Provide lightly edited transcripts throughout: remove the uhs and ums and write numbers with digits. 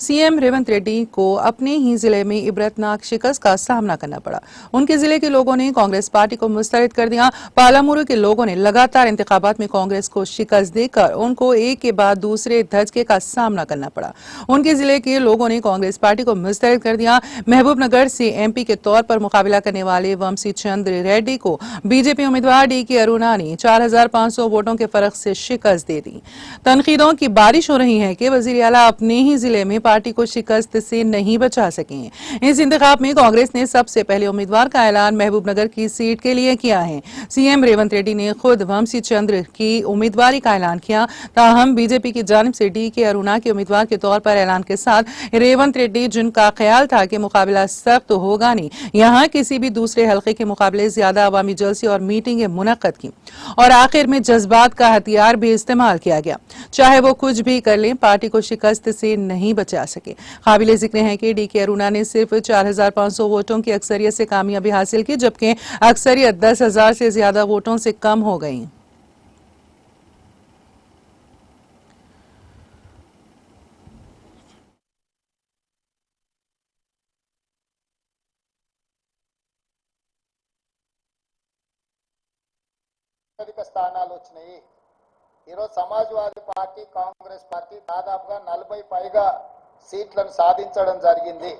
CM Revanth Reddy को अपने ही जिले में इबरतनाक शिकस्त का सामना करना पड़ा। उनके जिले के लोगों ने कांग्रेस पार्टी को मुस्तरद कर दिया। पालामुरू के लोगों ने लगातार इंतखाबात में कांग्रेस को शिकस्त देकर उनको एक के बाद दूसरे धचके का सामना करना पड़ा। उनके जिले के लोगों ने कांग्रेस पार्टी को मुस्तरद कर दिया। महबूबनगर से एमपी के तौर पर मुकाबला करने वाले वंशी चंद्र रेड्डी को बीजेपी उम्मीदवार डीके अरुणा ने 4500 वोटों के फर्क से शिकस्त दे दी। तनकीदों की बारिश हो रही है कि वजीर आला अपने ही जिले में पार्टी को शिकस्त से नहीं बचा सके। इस इंतखाब में कांग्रेस ने सबसे पहले उम्मीदवार का ऐलान महबूबनगर की सीट के लिए किया है। सीएम रेवंत रेड्डी ने खुद वंशी चंद्र की उम्मीदवारी का ऐलान किया। ताहम बीजेपी की जानिब से डीके अरुणा के उम्मीदवार के तौर पर ऐलान के साथ रेवंत रेड्डी, जिनका ख्याल था कि मुकाबला सख्त होगा नहीं, यहाँ किसी भी दूसरे हल्के के मुकाबले ज्यादा अवामी जलसे और मीटिंगें मुनक्कद की और आखिर में जज्बात का हथियार भी इस्तेमाल किया गया। चाहे वो कुछ भी कर लें, पार्टी को शिकस्त से नहीं बचा सके। काबिले जिक्र है कि डीके अरुणा ने सिर्फ 4500 वोटों की अक्सरियत से कामयाबी हासिल की, जबकि अक्सरियत 10,000 से ज्यादा वोटों से कम हो गई। స్థానాలు వచ్చినాయి। ఈరోజు సమాజ్వాదీ పార్టీ, కాంగ్రెస్ పార్టీ దాదాపుగా 40 పైగా సీట్లను సాధించడం జరిగింది।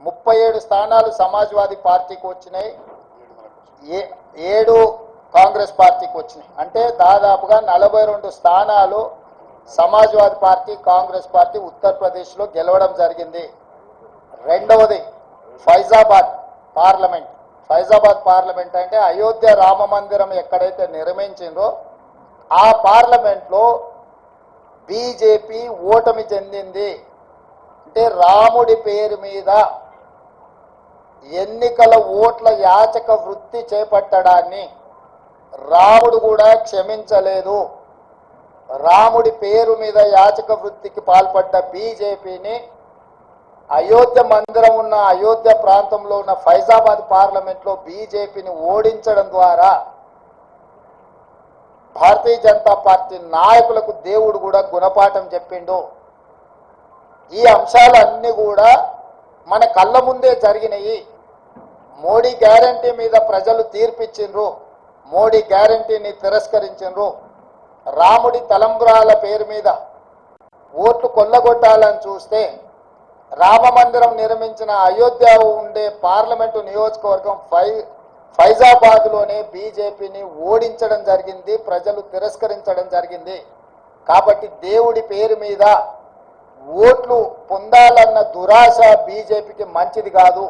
37 స్థానాలు సమాజ్వాదీ పార్టీకి వచ్చినాయి, 7 కాంగ్రెస్ పార్టీకి వచ్చినాయి। అంటే దాదాపుగా 42 స్థానాలు సమాజ్వాదీ పార్టీ, కాంగ్రెస్ పార్టీ ఉత్తరప్రదేశ్లో గెలవడం జరిగింది। రెండవది ఫైజాబాద్ పార్లమెంట్। ఫైజాబాద్ పార్లమెంట్ అంటే అయోధ్య రామ మందిరం ఎక్కడైతే నిర్మించిందో ఆ పార్లమెంట్లో బీజేపీ ఓటమి చెందింది। అంటే రాముడి పేరు మీద ఎన్నికల ఓట్ల యాచక వృత్తి చేపట్టడాన్ని రాముడు కూడా క్షమించలేదు। రాముడి పేరు మీద యాచక వృత్తికి పాల్పడ్డ బీజేపీని అయోధ్య మందిరం ఉన్న అయోధ్య ప్రాంతంలో ఉన్న ఫైజాబాద్ పార్లమెంట్లో బీజేపీని ఓడించడం ద్వారా భారతీయ జనతా పార్టీ నాయకులకు దేవుడు కూడా గుణపాఠం చెప్పిండు। ఈ అంశాలన్నీ కూడా మన కళ్ళ ముందే జరిగినాయి। మోడీ గ్యారంటీ మీద ప్రజలు తీర్పిచ్చిండ్రు, మోడీ గ్యారంటీని తిరస్కరించిండ్రు। రాముడి తలంబ్రాల పేరు మీద ఓట్లు కొల్లగొట్టాలని చూస్తే రామ మందిరం నిర్మించిన అయోధ్య ఉండే పార్లమెంటు నియోజకవర్గం ఫైజాబాద్లోనే బీజేపీని ఓడించడం జరిగింది, ప్రజలు తిరస్కరించడం జరిగింది। కాబట్టి దేవుడి పేరు మీద ఓట్లు పొందాలన్న దురాశ బీజేపీకి మంచిది కాదు।